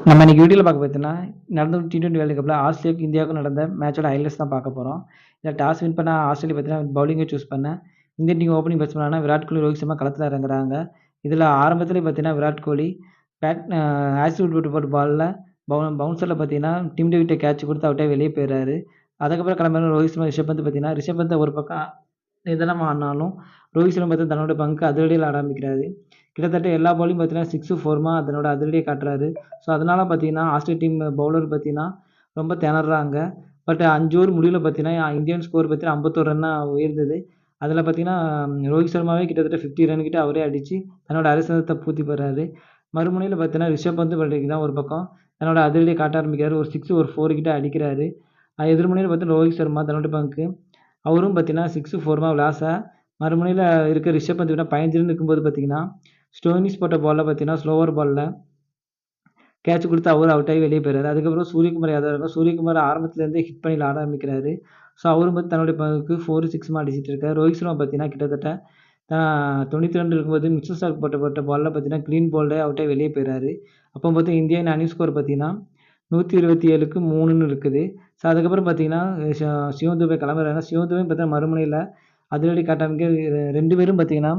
நம்ம இன்னைக்கு வீடியோல பார்க்க பார்த்தீங்கன்னா, நடந்த T20 வேர்ல்டு கப்ல ஆஸ்திரேலியாவுக்கும், இந்தியாவுக்கும் நடந்த மேட்சோட ஹைலைட்ஸ் தான் பார்க்க போறோம். இதில டாஸ் வின் பண்ண ஆஸ்திரேலியா பார்த்தீங்கன்னா, பவுலிங்க சூஸ் பண்ண Indian team opening பேட்ஸ்மேனான Virat Kohli, Rohit Sharma களத்தில இறங்குறாங்க. இதில ஆரம்பத்திலே பார்த்தீங்கன்னா, விராட் கோலி பேட் ஆக்சிடென்ட் விட்டு போட்ட பால்ல பவுன்சர்ல பார்த்தீங்கன்னா, டிம் டேவிட்ட கேட்ச் குடுத்து அவுட் ஆகி வெளியே போயிறாரு. அதுக்கப்புறம் கிளம்புன ரோஹித் சர்மா, ரிஷப் பந்த் பார்த்தீங்கன்னா, ரிஷப் பந்த் ஒரு பக்கம் நிதானமா ஆடுனாலும், ரோஹித் சர்மா பார்த்தீங்கன்னா தன்னோட பங்குக்கு அதிரடியா ஆட ஆரம்பிக்கிறாரு. கிட்டத்தட்ட எல்லா பாலையும் பார்த்தீங்கன்னா 6, 4மா அதனோட அதிரடிய காட்டுறாரு. ஸோ, அதனால பார்த்தீங்கன்னா, ஆஸ்திரேலியா டீம் பவுலர் பார்த்தீங்கன்னா, ரொம்ப திணர்றாங்க. பட் 5 ஓவர் முடிவுல பார்த்தீங்கன்னா, இந்தியன் ஸ்கோர் பார்த்தீங்கன்னா 51 ரன்னா உயர்ந்தது. அதில பார்த்தீங்கன்னா, ரோஹித் சர்மாவே கிட்டத்தட்ட 50 ரன் கிட்ட அவரே அடிச்சு, தன்னோட அரைசதத்த பூர்த்தி பண்றாரு. மறுமுனையில பார்த்தீங்கன்னா, ரிஷப் பந்த் பார்த்தீங்கன்னா, ஒரு பக்கம் தன்னோட அதிரடிய காட்ட ஆரம்பிக்கிறாரு. ஒரு 6, ஒரு 4 கிட்ட அடிக்கிறாரு. எதிர்முனையில பார்த்தீங்கன்னா, ரோஹித் சர்மா தன்னோட பங்குக்கு அவரும் பார்த்தீங்கன்னா 6, 4மா விளாச, மறுமுனையில இருக்க ரிஷப் பந்த் 15 ரன் இருக்கும்போது பார்த்தீங்கன்னா, ஸ்டோனிஸ் போட்ட பால்ல பார்த்தீங்கன்னா, ஸ்லோவர் பால்ல கேட்ச் குடுத்து அவரும் அவுட் ஆகி வெளியே போயிறாரு. அதுக்கப்புறம் சூரியகுமார் யாதவ் இருக்கார். சூரியகுமார் ஆரம்பத்திலேருந்தே ஹிட் பண்ணி விளாட ஆரம்பிக்கிறாரு. ஸோ, அவரும் வந்து தன்னுடைய பங்குக்கு 4, 6மா அடிச்சிட்டு இருக்காரு. ரோஹித் சர்மா பார்த்தீங்கன்னா, கிட்டத்தட்ட 92 இருக்கும்போது மிச்சல் ஸ்டார்க் போட்ட பால்ல பார்த்தீங்கன்னா, கிளீன் பவுல்டு அவுட் ஆகி வெளியே போயிறாரு. அப்போ பார்த்தீங்கன்னா, இந்தியன் அணி ஸ்கோர் பார்த்தீங்கன்னா, 127க்கு 3ன்னு இருக்குது. ஸோ, அதுக்கப்புறம் பார்த்தீங்கன்னா, சிவம் துபே கிளம்புறாங்க. சிவம் துபே பார்த்தீங்கன்னா, மறுமுனையில அதிரடி காட்ட ஆரம்பிக்க 2 பேரும் பார்த்தீங்கன்னா,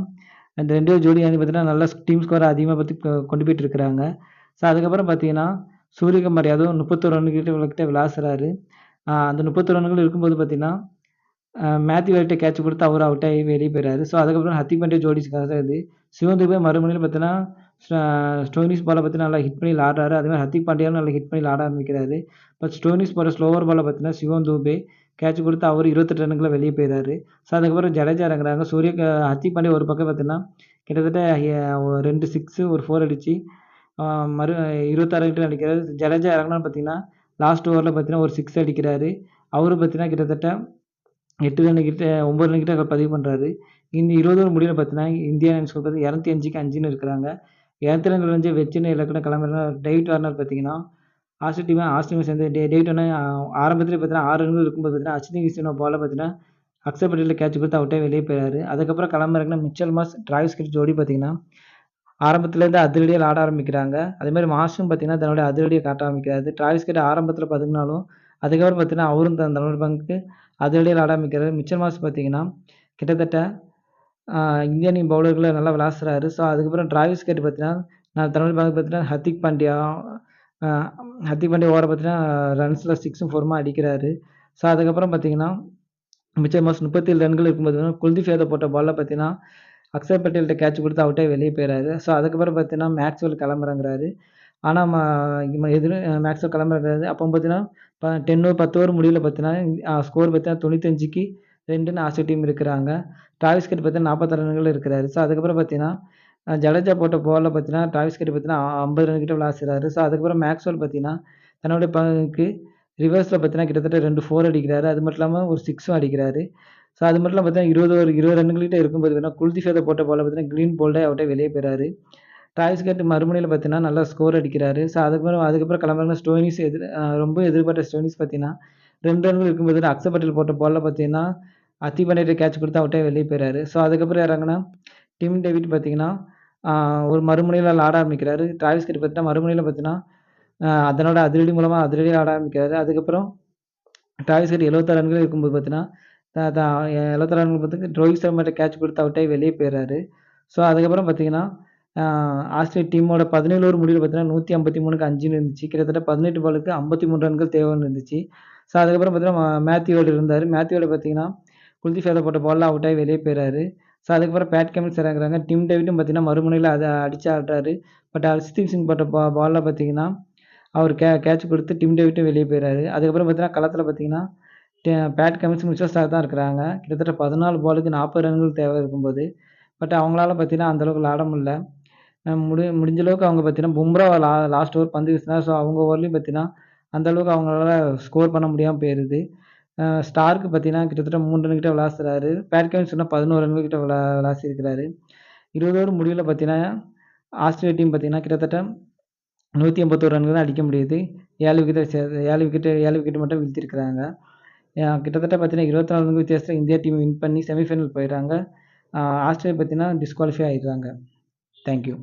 அந்த 2 ஜோடி அணி பார்த்தீங்கன்னா, நல்லா டீம் ஸ்கோர அதிகமா கொண்டு போயிட்டு இருக்கிறாங்க. ஸோ, அதுக்கப்புறம் பார்த்தீங்கன்னா, சூரியகுமார் யாதவ் 31 ரன் கிட்ட விளாசுறாரு. அந்த 31 ரன்கள் இருக்கும்போது பார்த்தீங்கன்னா, மேத்யூ வேட்ட கேட்ச் குடுத்து அவரு அவுட் ஆகி வெளியே போயிறாரு. ஸோ, அதுக்கப்புறம் ஹர்திக் பாண்டியா ஜோடிஸ்க்காக இது. சிவம் துபே மறுமுனையில பார்த்தீங்கன்னா, ஸ்டோனிஸ் பால பார்த்தீங்கன்னா, நல்லா ஹிட் பண்ணி விளாடுறாரு. அதேமாதிரி ஹர்திக் பாண்டியாவும் நல்லா ஹிட் பண்ணி விளாட ஆரம்பிக்கிறாரு. பட் ஸ்டோனிஸ் போட்ட ஸ்லோவர் பால்ல பார்த்தீங்கன்னா, சிவம் துபே கேட்ச் குடுத்து அவரு 28 ரன்னுக்குள்ள வெளியே போயிறாரு. ஸோ, அதுக்கப்புறம் ஜடேஜா இறங்குறாங்க. ஹர்திக் பாண்டியா ஒரு பக்கம் பார்த்தீங்கன்னா, கிட்டத்தட்ட 2 6, ஒரு 4 அடிச்சு ஆ மறு 26 ரன் அடிக்கிறாரு. ஜடேஜா இறங்குனாரு பார்த்தீங்கன்னா, லாஸ்ட் ஓவர்ல பார்த்தீங்கன்னா, ஒரு 6 அடிக்கிறாரு. அவரும் பார்த்தீங்கன்னா, கிட்டத்தட்ட 8 ரன் கிட்ட 9 ரன் கிட்ட பதிவு பண்றாரு. இந்த 20 ஓவர் முடிவுல பார்த்தீங்கன்னா, இந்தியன் அணி ஸ்கோர் பார்த்தீங்கன்னா 205க்கு 5ன்னு இருக்கிறாங்க. 200 ரன்கள் வந்து வெற்றின்னு இலக்குன்னு கிளம்புற டேவிட் வார்னர் பார்த்தீங்கன்னா, ஆஸ்திரேலியாவை சேர்ந்த டேவிட் வார்னர் ஆரம்பத்திலே பார்த்தீங்கன்னா 6 ரன்கள் இருக்கும்போது பார்த்தீங்கன்னா, அஸ்வினி கிஷனோட பால்ல பார்த்தீங்கன்னா, அக்ஸர் பட்டேல்ல கேட்ச் குடுத்து அவுட் ஆகி வெளியே போயிறாரு. அதுக்கப்புறம் களமிறங்குன மிச்சல் மார்ஷ், டிராவிஸ் ஹெட் ஜோடி பார்த்தீங்கன்னா, ஆரம்பத்திலேருந்து அதிரடியா ஆட ஆரம்பிக்கிறாங்க. அதேமாதிரி மார்ஷும் பார்த்தீங்கன்னா, தன்னுடைய அதிரடிய காட்ட ஆரம்பிக்கிறாரு. டிராவிஸ் ஹெட் ஆரம்பத்தில பதுங்குனாலும், அதுக்கப்புறம் பார்த்தீங்கன்னா, அவரும் தன்னோட பங்குக்கு அதிரடியா ஆட ஆரம்பிக்கிறாரு. மிச்சல் மார்ஷ் பார்த்தீங்கன்னா, கிட்டத்தட்ட இந்திய அணி பவுலர்கள நல்லா விளாசுறாரு. ஸோ, அதுக்கப்புறம் டிராவிஸ் ஹெட் பார்த்தீங்கன்னா, தன்னோட பங்குக்கு பார்த்தீங்கன்னா, அ ஹர்திக் பாண்டியா ஓவர பார்த்தீங்கன்னா, ரன்ஸ்ல 6ம் 4மா அடிக்கிறாரு. ஸோ, அதுக்கப்புறம் பார்த்தீங்கன்னா, மிச்சல் மார்ஷ் 37 ரன்கள் இருக்கும்போது குல்தீப் யாதவ் போட்ட பால்ல பார்த்தீங்கன்னா, அக்ஸர் பட்டேல்ட்ட கேட்ச் குடுத்து அவுட் ஆகி வெளியே போயிறாரு. ஸோ, அதுக்கப்புறம் பார்த்தீங்கன்னா, மேக்ஸ்வெல் களமிறங்குறாரு. ஆனா மேக்ஸ்வெல் களமிறங்குறாரு. அப்போ பார்த்தீங்கன்னா, 10 ஓவர் முடிவுல பார்த்தீங்கன்னா, ஸ்கோர் பார்த்தீங்கன்னா 95க்கு 2ன்னு ஆஸ்திரேலியா டீம் இருக்கிறாங்க. டிராவிஸ் ஹெட் பார்த்தீங்கன்னா 46 ரன்கள் இருக்கிறாரு. ஸோ, அதுக்கப்புறம் பார்த்தீங்கன்னா, ஜடேஜா போட்ட பால்ல பார்த்தீங்கன்னா, டிராவிஸ் ஹெட் பார்த்தீங்கன்னா 50 ரன் கிட்ட விளாசுறாரு. ஸோ, அதுக்கப்புறம் மேக்ஸ்வெல் பார்த்தீங்கன்னா, தன்னுடைய பங்குக்கு ரிவர்ஸ்ல பார்த்தீங்கன்னா, கிட்டத்தட்ட 2 4 அடிக்கிறாரு. அது மட்டும் இல்லாம ஒரு 6ம் அடிக்கிறாரு. ஸோ, அது மட்டும் இல்லாம பார்த்தீங்கன்னா, 20 ரன்கள் கிட்ட இருக்கும்போது பார்த்தீங்கன்னா, குல்தீப் யாதவ் போட்ட பால்ல பார்த்தீங்கன்னா, கிளீன் போல்டே அவுட் ஆகி வெளியே போயிறாரு. டிராவிஸ் ஹெட் மறுமுனையில பார்த்தீங்கன்னா, நல்லா ஸ்கோர் அடிக்கிறாரு. ஸோ, அதுக்கப்புறம் கிளம்புன ஸ்டோனிஸ் ரொம்ப எதிர்பார்த்த ஸ்டோனிஸ் பார்த்தீங்கன்னா, 2 ரன்கள் இருக்கும்போது அக்ஸர் பட்டேல் போட்ட பால்ல பார்த்தீங்கன்னா, ஹர்திக் பாண்டியாட்ட கேட்ச் குடுத்து அவுட் ஆகி வெளியே போயிறாரு. ஸோ, அதுக்கப்புறம் இறங்குன டிம் டேவிட் பார்த்தீங்கன்னா, ஒரு மறுமுனையில ஆட ஆரம்பிக்கிறாரு. டிராவிஸ் ஹெட் பார்த்தீங்கன்னா, மறுமுனையில பார்த்தீங்கன்னா, அதனோட அதிரடி மூலமா அதிரடியா ஆட ஆரம்பிக்கிறாரு. அதுக்கப்புறம் டிராவிஸ் ஹெட் 76 ரன்கள் இருக்கும்போது பார்த்தீங்கன்னா, த த 76 ரன்கள் பார்த்து ரோஹித் சர்மாட்ட கேட்ச் குடுத்து அவுட் ஆகி வெளியே போயிறாரு. ஸோ, அதுக்கப்புறம் பார்த்தீங்கன்னா, ஆ ஆஸ்திரேலியா டீமோட 17 ஓவர் முடிவுல பார்த்தீங்கன்னா, 153க்கு 5ன்னு இருந்துச்சு. கிட்டத்தட்ட 18 பாலுக்கு 53 ரன்கள் தேவைன்னு இருந்துச்சு. ஸோ, அதுக்கப்புறம் பார்த்தீங்கன்னா, மேத்யூ வேட் இருந்தாரு. மேத்யூ வேட் பார்த்தீங்கன்னா, குல்தீப் யாதவ் போட்ட பால்ல அவுட் ஆகி வெளியே போயிறாரு. ஸோ, அதுக்கப்புறம் பேட் கமின்ஸ் இறங்குறாங்க. டிம் டேவிட்டும் பார்த்தீங்கன்னா, மறுமுனையில அடிச்சு ஆடுறாரு. பட் ஹர்ஷ்தீப் சிங் போட்ட பால்ல பார்த்தீங்கன்னா, அவரு கேட்ச் குடுத்து டிம் டேவிட்டும் வெளியே போயிறாரு. அதுக்கப்புறம் பார்த்தீங்கன்னா, களத்தில பார்த்தீங்கன்னா, பேட் கமின்ஸ், மிச்சல் ஸ்டார்க் தான் இருக்கிறாங்க. கிட்டத்தட்ட 14 பாலுக்கு 40 ரன்கள் தேவை இருக்கும்போது, பட் அவங்களால பார்த்தீங்கன்னா, அந்த அளவுக்கு விளாட முடியல. முடிஞ்ச அளவுக்கு அவங்க பார்த்தீங்கன்னா, பும்ரா லாஸ்ட் ஓவர் பந்து வீசினாரு. ஸோ, அவங்க ஓவர்லயும் பார்த்தீங்கன்னா, அந்த அளவுக்கு அவங்களால ஸ்கோர் பண்ண முடியாம போயிருது. ஸ்டார்க் பார்த்தீங்கன்னா, கிட்டத்தட்ட 3 ரன் கிட்ட விளாசுறாரு. பேட் கமின்ஸ் சொன்னா 11 ரன்கள் கிட்ட விளாசியிருக்கிறாரு. 20 ஓவர் முடிவுல பார்த்தீங்கன்னா, ஆஸ்திரேலியா டீம் பார்த்தீங்கன்னா, கிட்டத்தட்ட 181 ரன்கள் தான் அடிக்க முடியுது. 7 விக்கெட் மட்டும் வீழ்த்தியிருக்கிறாங்க. கிட்டத்தட்ட பார்த்தீங்கன்னா, 24 ரன்கள் வித்தியாசத்தில இந்தியா டீம் வின் பண்ணி செமிஃபைனல் போயிறாங்க. ஆஸ்திரேலியா பார்த்தீங்கன்னா, டிஸ்குவாலிஃபை ஆயிடுறாங்க. Thank you.